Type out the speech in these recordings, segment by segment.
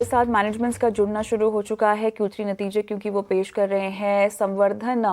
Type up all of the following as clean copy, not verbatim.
के साथ मैनेजमेंट्स का जुड़ना शुरू हो चुका है Q3 नतीजे क्योंकि वो पेश कर रहे हैं। संवर्धन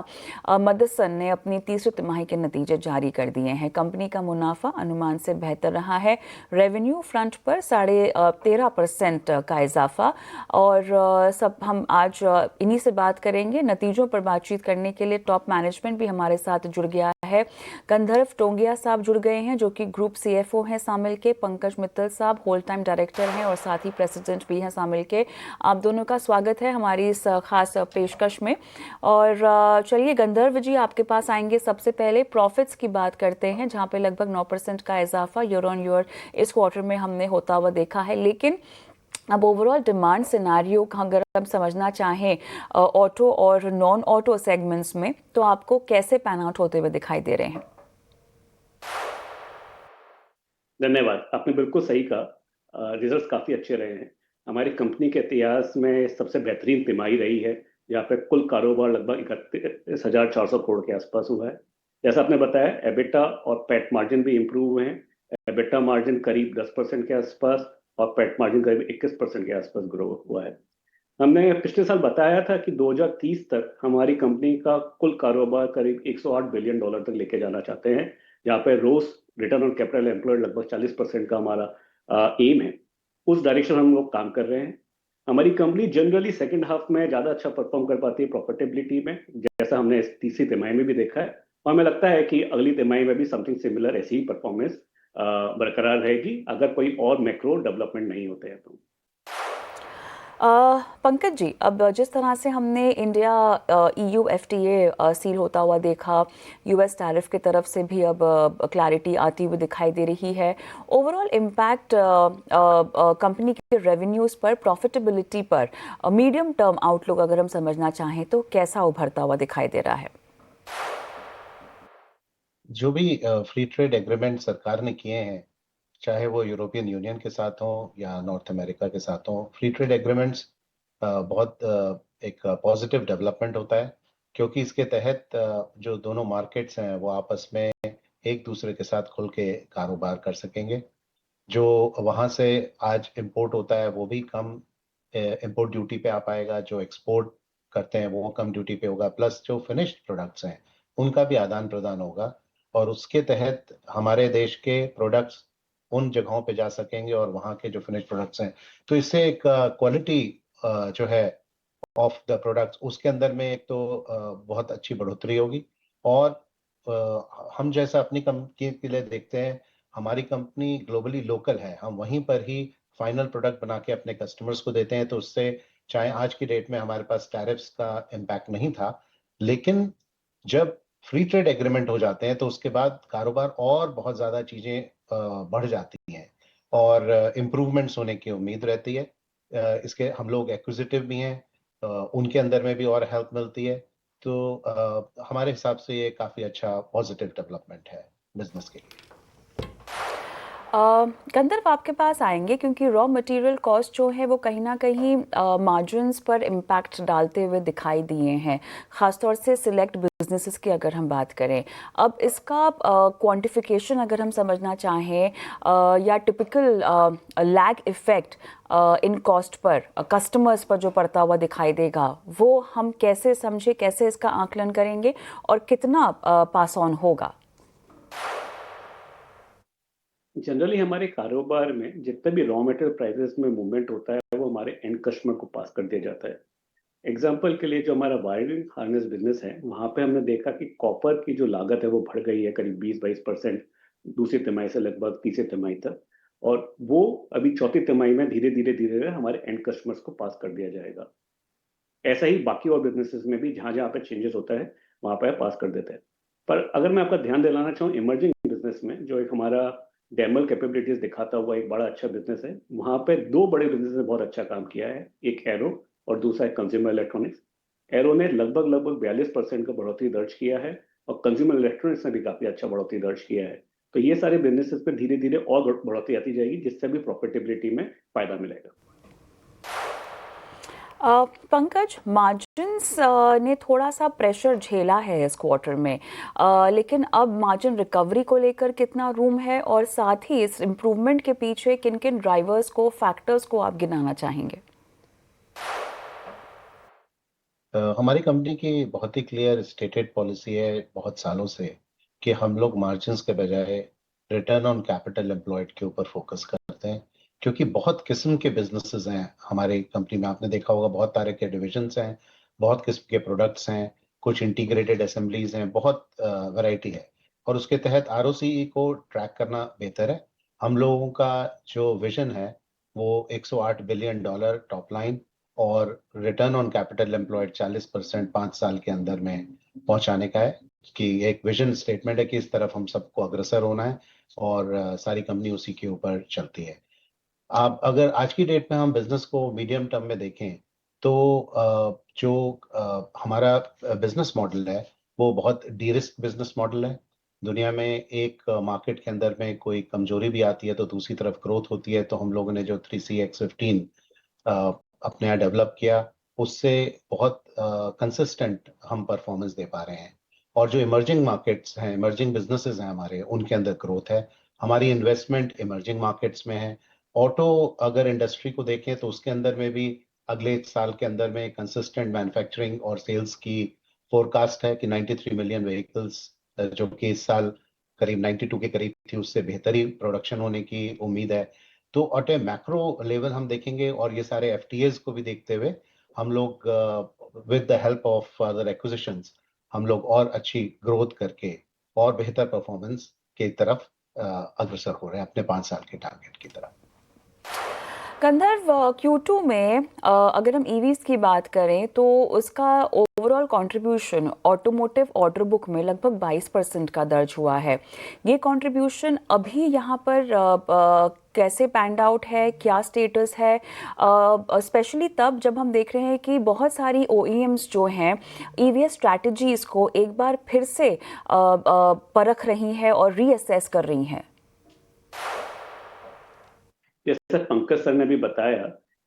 मदरसन ने अपनी तीसरी तिमाही के नतीजे जारी कर दिए हैं। कंपनी का मुनाफा अनुमान से बेहतर रहा है। रेवेन्यू फ्रंट पर 13.5% का इजाफा और सब हम आज इन्हीं से बात करेंगे। नतीजों पर बातचीत करने के लिए टॉप मैनेजमेंट भी हमारे साथ जुड़ गया है। गंधर्व टोंगिया साहब जुड़ गए हैं जो कि ग्रुप CFO हैं शामिल के। पंकज मित्तल साहब होल टाइम डायरेक्टर हैं और साथ ही प्रेसिडेंट भी हैं शामिल के। आप दोनों का स्वागत है हमारी इस खास पेशकश में। और चलिए गंधर्व जी आपके पास आएंगे। सबसे पहले प्रॉफिट्स की बात करते हैं जहां पे लगभग 9% का इजाफा ईयर ऑन ईयर इस क्वार्टर में हमने होता हुआ देखा है। लेकिन अब ओवरऑल डिमांड सिनारियो अगर हम समझना चाहें ऑटो और नॉन ऑटो सेगमेंट्स में तो आपको कैसे पैन आउट होते हुए दिखाई दे रहे हैं? धन्यवाद। आपने बिल्कुल सही कहा। रिजल्ट्स काफ़ी अच्छे रहे हैं। हमारी कंपनी के इतिहास में सबसे बेहतरीन तिमाही रही है जहाँ पे कुल कारोबार लगभग 31,400 करोड़ के आसपास हुआ है। जैसा आपने बताया, एबिटा और पैट मार्जिन भी इम्प्रूव हुए हैं। एबिटा मार्जिन करीब 10% के आसपास और पैट मार्जिन करीब 21% के आसपास ग्रो हुआ है। हमने पिछले साल बताया था कि 2030 तक हमारी कंपनी का कुल कारोबार करीब $108 बिलियन तक लेके जाना चाहते हैं, जहाँ पे रोज रिटर्न ऑन कैपिटल एम्प्लॉयड लगभग 40% का हमारा एम है। उस डायरेक्शन हम लोग काम कर रहे हैं। हमारी कंपनी जनरली सेकंड हाफ में ज़्यादा अच्छा परफॉर्म कर पाती है प्रॉफिटेबिलिटी में, जैसा हमने इस तीसरी तिमाही में भी देखा है। और हमें लगता है कि अगली तिमाही में भी समथिंग सिमिलर ऐसी ही परफॉर्मेंस बरकरार रहेगी अगर कोई और मैक्रो डेवलपमेंट नहीं होते हैं तो। पंकज जी, अब जिस तरह से हमने इंडिया EU FTA सील होता हुआ देखा, US टैरिफ की तरफ से भी अब क्लैरिटी आती हुई दिखाई दे रही है। ओवरऑल इम्पैक्ट कंपनी के रेवेन्यूज़ पर, प्रॉफिटेबिलिटी पर, मीडियम टर्म आउटलुक अगर हम समझना चाहें तो कैसा उभरता हुआ दिखाई दे रहा है? जो भी फ्री ट्रेड एग्रीमेंट सरकार ने किए हैं, चाहे वो यूरोपियन यूनियन के साथ हो या नॉर्थ अमेरिका के साथ हो, फ्री ट्रेड एग्रीमेंट्स बहुत एक पॉजिटिव डेवलपमेंट होता है, क्योंकि इसके तहत जो दोनों मार्केट्स हैं वो आपस में एक दूसरे के साथ खुल के कारोबार कर सकेंगे। जो वहाँ से आज इंपोर्ट होता है वो भी कम इंपोर्ट ड्यूटी पे आ पाएगा, जो एक्सपोर्ट करते हैं वो कम ड्यूटी पे होगा, प्लस जो फिनिश्ड प्रोडक्ट्स हैं उनका भी आदान प्रदान होगा और उसके तहत हमारे देश के प्रोडक्ट्स उन जगहों पे जा सकेंगे और वहाँ के जो फिनिश प्रोडक्ट्स हैं, तो इससे एक क्वालिटी जो है ऑफ द प्रोडक्ट्स उसके अंदर में एक तो बहुत अच्छी बढ़ोतरी होगी। और हम जैसा अपनी कंपनी के लिए देखते हैं, हमारी कंपनी ग्लोबली लोकल है, हम वहीं पर ही फाइनल प्रोडक्ट बना के अपने कस्टमर्स को देते हैं, तो उससे चाहे आज की डेट में हमारे पास टैरिफ्स का इम्पैक्ट नहीं था, लेकिन जब फ्री ट्रेड एग्रीमेंट हो जाते हैं तो उसके बाद कारोबार और बहुत ज़्यादा चीज़ें बढ़ जाती हैं और इम्प्रूवमेंट्स होने की उम्मीद रहती है। इसके हम लोग एक्विजिटिव भी हैं, उनके अंदर में भी और हेल्प मिलती है, तो हमारे हिसाब से ये काफ़ी अच्छा पॉजिटिव डेवलपमेंट है बिजनेस के लिए। गंधर्व आपके पास आएंगे क्योंकि रॉ मटेरियल कॉस्ट जो है वो कहीं ना कहीं मार्जिन्स पर इम्पैक्ट डालते हुए दिखाई दिए हैं, ख़ासतौर से सिलेक्ट बिजनेसेस की अगर हम बात करें। अब इसका क्वांटिफिकेशन अगर हम समझना चाहें या typical lag effect in cost per customers पर जो पड़ता हुआ दिखाई देगा, वो हम कैसे समझे, कैसे इसका आकलन करेंगे और कितना पास ऑन होगा? जनरली हमारे कारोबार में जितने भी रॉ मटेरियल प्राइसेस में मूवमेंट होता है वो हमारे एंड कस्टमर को पास कर दिया जाता है। एग्जाम्पल के लिए जो हमारा वायरिंग हार्नेस बिजनेस है, वहाँ पे हमने देखा कि कॉपर की जो लागत है वो बढ़ गई है करीब 20-22% दूसरी तिमाही से लगभग तीसरी तिमाही तक, और वो अभी चौथी तिमाही में धीरे धीरे धीरे धीरे हमारे एंड कस्टमर्स को पास कर दिया जाएगा। ऐसा ही बाकी और बिजनेसेस में भी जहाँ जहाँ पे चेंजेस होता है वहाँ पे पास कर देते हैं। पर अगर मैं आपका ध्यान दिलाना चाहूँ इमर्जिंग बिजनेस में, जो एक हमारा डेमल कैपेबिलिटीज दिखाता हुआ एक बड़ा अच्छा बिजनेस है, वहाँ पे दो बड़े बिजनेस ने बहुत अच्छा काम किया है, एक एरो और दूसरा है कंज्यूमर इलेक्ट्रॉनिक्स। एरो ने लगभग लगभग 42% का बढ़ोतरी दर्ज किया है और कंज्यूमर इलेक्ट्रॉनिक्स ने भी काफी अच्छा बढ़ोतरी दर्ज किया है। तो ये सारे बिजनेसेस पे धीरे धीरे और बढ़ोतरी आती जाएगी, जिससे भी प्रॉफिटेबिलिटी में फायदा मिलेगा। पंकज, मार्जिन्स ने थोड़ा सा प्रेशर झेला है इस क्वार्टर में, लेकिन अब मार्जिन रिकवरी को लेकर कितना रूम है और साथ ही इस इम्प्रूवमेंट के पीछे किन किन ड्राइवर्स को, फैक्टर्स को आप गिनाना चाहेंगे? हमारी कंपनी की बहुत ही क्लियर स्टेटेड पॉलिसी है बहुत सालों से कि हम लोग मार्जिन्स के बजाय रिटर्न ऑन कैपिटल एम्प्लॉयड के ऊपर फोकस करते हैं, क्योंकि बहुत किस्म के बिजनेसेस हैं हमारी कंपनी में। आपने देखा होगा बहुत तरह के डिविजन्स हैं, बहुत किस्म के प्रोडक्ट्स हैं, कुछ इंटीग्रेटेड असेंबलीज हैं, बहुत वैरायटी है। और उसके तहत आरओसीई को ट्रैक करना बेहतर है। हम लोगों का जो विजन है वो $108 बिलियन टॉप लाइन और रिटर्न ऑन कैपिटल एम्प्लॉयड 40% 5 साल के अंदर में पहुंचाने का है, कि एक विजन स्टेटमेंट है कि इस तरफ हम सबको अग्रसर होना है और सारी कंपनी उसी के ऊपर चलती है। आप अगर आज की डेट में हम बिजनेस को मीडियम टर्म में देखें तो जो हमारा बिजनेस मॉडल है वो बहुत डी रिस्क बिजनेस मॉडल है। दुनिया में एक मार्केट के अंदर में कोई कमजोरी भी आती है तो दूसरी तरफ ग्रोथ होती है। तो हम लोगों ने जो 3CX15 अपने यहाँ डेवलप किया, उससे बहुत कंसिस्टेंट हम परफॉर्मेंस दे पा रहे हैं। और जो इमर्जिंग मार्केट्स हैं, इमर्जिंग बिजनेसेस हैं हमारे, उनके अंदर ग्रोथ है। हमारी इन्वेस्टमेंट इमर्जिंग मार्केट्स में है। ऑटो अगर इंडस्ट्री को देखें तो उसके अंदर में भी अगले 1 साल के अंदर में कंसिस्टेंट मैन्युफैक्चरिंग और सेल्स की फोरकास्ट है कि 93 मिलियन व्हीकल्स, जो कि इस साल करीब 92 के करीब थी, उससे बेहतर ही प्रोडक्शन होने की उम्मीद है। तो एट ए मैक्रो लेवल हम देखेंगे और ये सारे एफटीएज को भी देखते हुए हम लोग with the help of other acquisitions हम लोग और अच्छी ग्रोथ करके और बेहतर परफॉर्मेंस की तरफ अग्रसर हो रहे हैं अपने 5 साल के टारगेट की तरफ। गंधर्व, Q2 में अगर हम ईवीज की बात करें तो उसका overall contribution automotive order book में लगभग 22% का दर्ज हुआ है। ये कंट्रीब्यूशन अभी यहाँ पर कैसे पैंड आउट है, क्या स्टेटस है, स्पेशली तब जब हम देख रहे हैं कि बहुत सारी OEMs जो हैं ईवीएस स्ट्रैटेजीज को एक बार फिर से परख रही हैं और रीअसेस कर रही हैं। जैसे पंकज सर ने भी बताया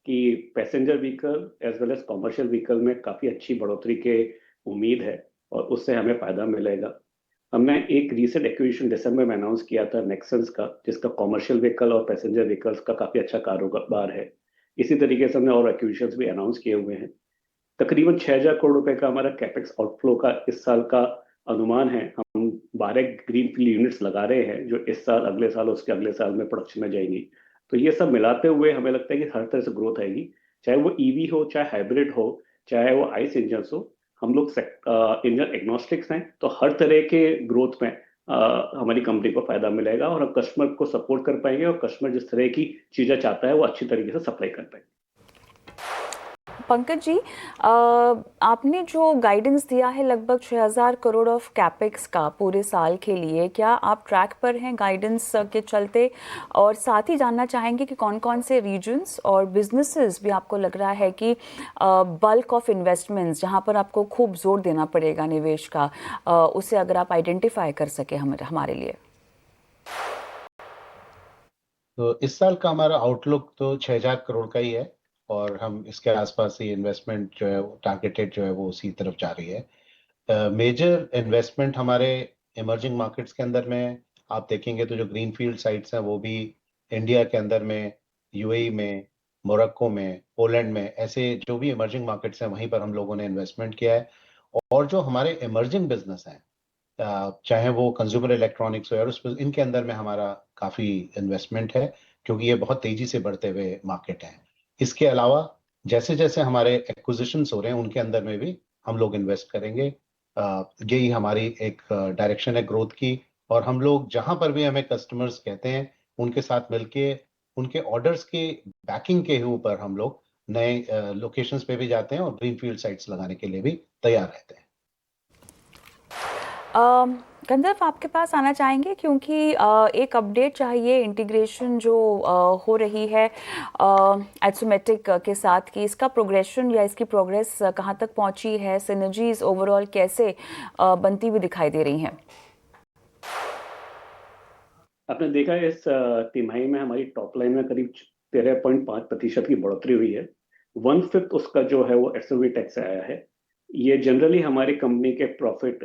कि passenger vehicle as well as commercial vehicle में काफ़ी अच्छी बढ़ोतरी के उम्मीद है और उससे हमें फ़ायदा मिलेगा। हमने एक रीसेंट एक्विजिशन दिसंबर में अनाउंस किया था नेक्संस का, जिसका कॉमर्शियल व्हीकल और पैसेंजर व्हीकल्स का काफ़ी अच्छा कारोबार है। इसी तरीके से हमने और एक्विजिशंस भी अनाउंस किए हुए हैं। तकरीबन 6,000 करोड़ रुपए का हमारा कैपेक्स आउटफ्लो का इस साल का अनुमान है। हम 12 ग्रीनफील्ड यूनिट्स लगा रहे हैं जो इस साल, अगले साल, उसके अगले साल में प्रोडक्शन में जाएंगी। तो ये सब मिलाते हुए हमें लगता है कि हर तरह से ग्रोथ आएगी, चाहे वो ईवी हो, चाहे हाइब्रिड हो, चाहे वो आइस इंजन हो। हम लोग इंजन एग्नोस्टिक्स हैं, तो हर तरह के ग्रोथ में हमारी कंपनी को फायदा मिलेगा और हम कस्टमर को सपोर्ट कर पाएंगे और कस्टमर जिस तरह की चीज़ें चाहता है वो अच्छी तरीके से सप्लाई कर पाएंगे। पंकज जी, आपने जो गाइडेंस दिया है लगभग 6,000 करोड़ ऑफ कैपेक्स का पूरे साल के लिए, क्या आप ट्रैक पर हैं गाइडेंस के चलते? और साथ ही जानना चाहेंगे कि कौन कौन से रीजन्स और बिजनेसेस भी आपको लग रहा है कि बल्क ऑफ इन्वेस्टमेंट्स जहां पर आपको खूब जोर देना पड़ेगा निवेश का, उसे अगर आप आइडेंटिफाई कर सके हमारे लिए। तो इस साल का हमारा आउटलुक तो 6,000 करोड़ का ही है और हम इसके आसपास ही इन्वेस्टमेंट जो है टारगेटेड जो है वो उसी तरफ जा रही है। मेजर इन्वेस्टमेंट हमारे इमर्जिंग मार्केट्स के अंदर में आप देखेंगे तो जो ग्रीनफील्ड साइट्स हैं वो भी इंडिया के अंदर में, यूएई में, मोरक्को में, पोलैंड में, ऐसे जो भी इमर्जिंग मार्केट्स हैं वहीं पर हम लोगों ने इन्वेस्टमेंट किया है। और जो हमारे इमर्जिंग बिजनेस हैं, चाहे वो कंज्यूमर इलेक्ट्रॉनिक्स हो या एरोस्पेस, इनके अंदर में हमारा काफी इन्वेस्टमेंट है क्योंकि ये बहुत तेजी से बढ़ते हुए मार्केट हैं। इसके अलावा जैसे जैसे हमारे एक्विजिशंस हो रहे हैं उनके अंदर में भी हम लोग इन्वेस्ट करेंगे। यही हमारी एक डायरेक्शन है ग्रोथ की। और हम लोग जहां पर भी हमें कस्टमर्स कहते हैं उनके साथ मिलके उनके ऑर्डर्स के बैकिंग के ऊपर हम लोग नए लोकेशंस पे भी जाते हैं और ग्रीनफील्ड साइट्स लगाने के लिए भी तैयार रहते हैं। गंधर्व, आपके पास आना चाहेंगे क्योंकि एक अपडेट चाहिए इंटीग्रेशन जो हो रही है एक्सोमेटिक के साथ, कि इसका प्रोग्रेशन या इसकी प्रोग्रेस कहाँ तक पहुँची है, सिनर्जीज ओवरऑल कैसे बनती हुई दिखाई दे रही हैं? आपने देखा है इस तिमाही में हमारी टॉप लाइन में करीब 13.5% की बढ़ोतरी हुई है। 1/5 उसका जो है वो एसओवी टैक्स से आया है। ये जनरली हमारी कंपनी के प्रॉफिट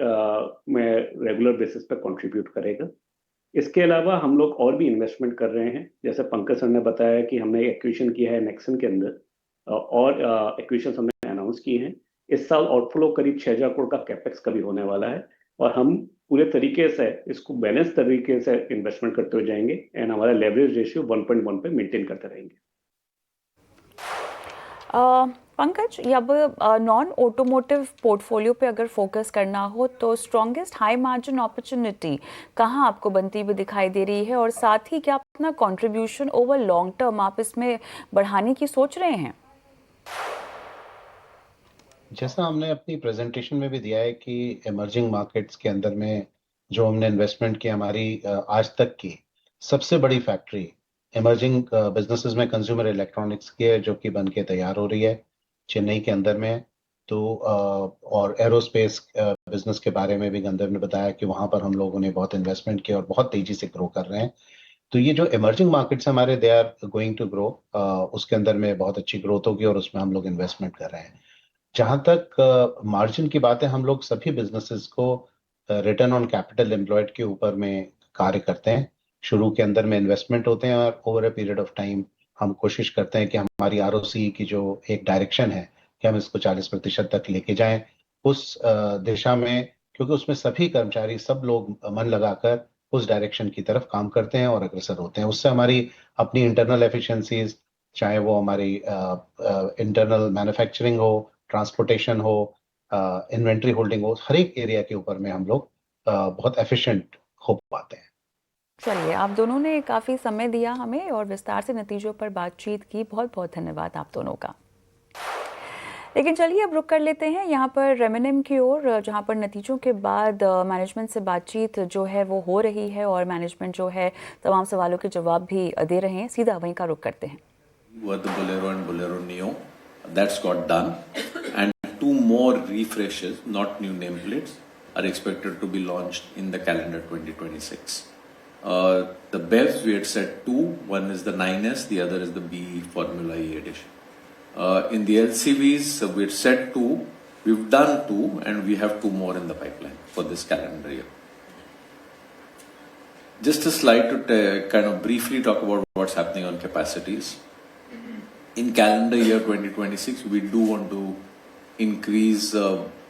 में रेगुलर बेसिस पे कंट्रीब्यूट करेगा। इसके अलावा हम लोग और भी इन्वेस्टमेंट कर रहे हैं। जैसे पंकज सर ने बताया कि हमने एक्विजिशन किया है नेक्सन के अंदर, और एक्विजिशन हमने अनाउंस किए हैं। इस साल आउटफ्लो करीब 6,000 करोड़ का कैपेक्स का भी होने वाला है और हम पूरे तरीके से इसको बैलेंस तरीके से इन्वेस्टमेंट करते हुए जाएंगे एंड हमारा लेवरेज रेशियो 1.1 पे मेंटेन करते रहेंगे। पंकज, अब नॉन ऑटोमोटिव पोर्टफोलियो पे अगर फोकस करना हो तो स्ट्रॉन्गेस्ट हाई मार्जिन अपॉर्चुनिटी कहाँ आपको बनती हुई दिखाई दे रही है, और साथ ही क्या अपना कंट्रीब्यूशन ओवर लॉन्ग टर्म आप इसमें बढ़ाने की सोच रहे हैं? जैसा हमने अपनी प्रेजेंटेशन में भी दिया है कि इमर्जिंग मार्केट्स के अंदर में जो हमने इन्वेस्टमेंट की, हमारी आज तक की सबसे बड़ी फैक्ट्री इमर्जिंग बिजनेसेस में कंज्यूमर इलेक्ट्रॉनिक्स की है, जो कि बन के तैयार हो रही है, चेन्नई के अंदर में है। तो और एरोस्पेस बिजनेस के बारे में भी गंधर्व ने बताया कि वहां पर हम लोगों ने बहुत इन्वेस्टमेंट किया और बहुत तेजी से ग्रो कर रहे हैं। तो ये जो इमर्जिंग मार्केट्स हमारे, they are going to grow, उसके अंदर में बहुत अच्छी ग्रोथ होगी और उसमें हम लोग इन्वेस्टमेंट कर रहे हैं। जहां तक मार्जिन की बात है, हम लोग सभी बिजनेसेस को रिटर्न ऑन कैपिटल एम्प्लॉयड के ऊपर में कार्य करते हैं। शुरू के अंदर में इन्वेस्टमेंट होते हैं और over a period of time हम कोशिश करते हैं कि हमारी आरओसी की जो एक डायरेक्शन है कि हम इसको 40% तक लेके जाएं उस दिशा में, क्योंकि उसमें सभी कर्मचारी, सब लोग मन लगाकर उस डायरेक्शन की तरफ काम करते हैं और अग्रसर होते हैं। उससे हमारी अपनी इंटरनल एफिशिएंसीज, चाहे वो हमारी इंटरनल मैन्युफैक्चरिंग हो, ट्रांसपोर्टेशन हो, इन्वेंट्री होल्डिंग हो, हर एक एरिया के ऊपर में हम लोग बहुत एफिशिएंट हो पाते हैं। चलिए, आप दोनों ने काफ़ी समय दिया हमें और विस्तार से नतीजों पर बातचीत की। बहुत बहुत धन्यवाद आप दोनों का। लेकिन चलिए अब रुक कर लेते हैं यहाँ पर रेमिनिम की ओर, जहाँ पर नतीजों के बाद मैनेजमेंट से बातचीत जो है वो हो रही है और मैनेजमेंट जो है तमाम सवालों के जवाब भी दे रहे हैं। सीधा वहीं का रुक करते हैं। Were the Bolero and Bolero Neo. That's got done. And 2 more refreshes, not new nameplates, are expected to be launched in the calendar 2026. The BEVs, we had said 2. One is the 9S, the other is the BE Formula E edition. In the LCVs, we had said 2. We've done 2 and we have 2 more in the pipeline for this calendar year. Just a slide to kind of briefly talk about what's happening on capacities. In calendar year 2026, we do want to increase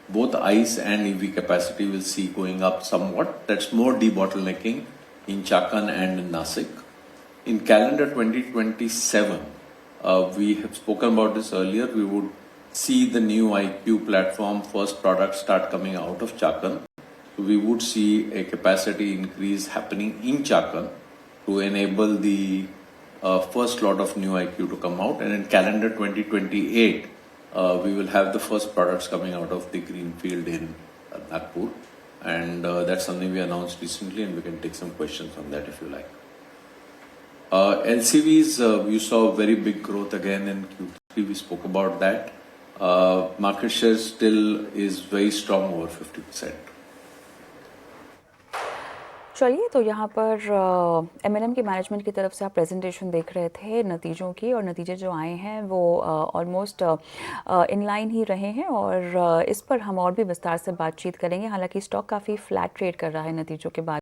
both ICE and EV capacity. We'll see going up somewhat. That's more debottlenecking in Chakan and in Nasik. In calendar 2027, we have spoken about this earlier. We would see the new IQ platform, first products start coming out of Chakan. So we would see a capacity increase happening in Chakan to enable the first lot of new IQ to come out, and in calendar 2028 we will have the first products coming out of the greenfield in Nagpur, and that's something we announced recently, and we can take some questions on that if you like. LCVs, you saw very big growth again in Q3. We spoke about that. Market share still is very strong, over 50%. चलिए, तो यहाँ पर MNM की management की तरफ से आप presentation देख रहे थे नतीजों की, और नतीजे जो आए हैं वो ऑलमोस्ट इन लाइन ही रहे हैं, और इस पर हम और भी विस्तार से बातचीत करेंगे। हालांकि स्टॉक काफ़ी फ्लैट ट्रेड कर रहा है नतीजों के बाद।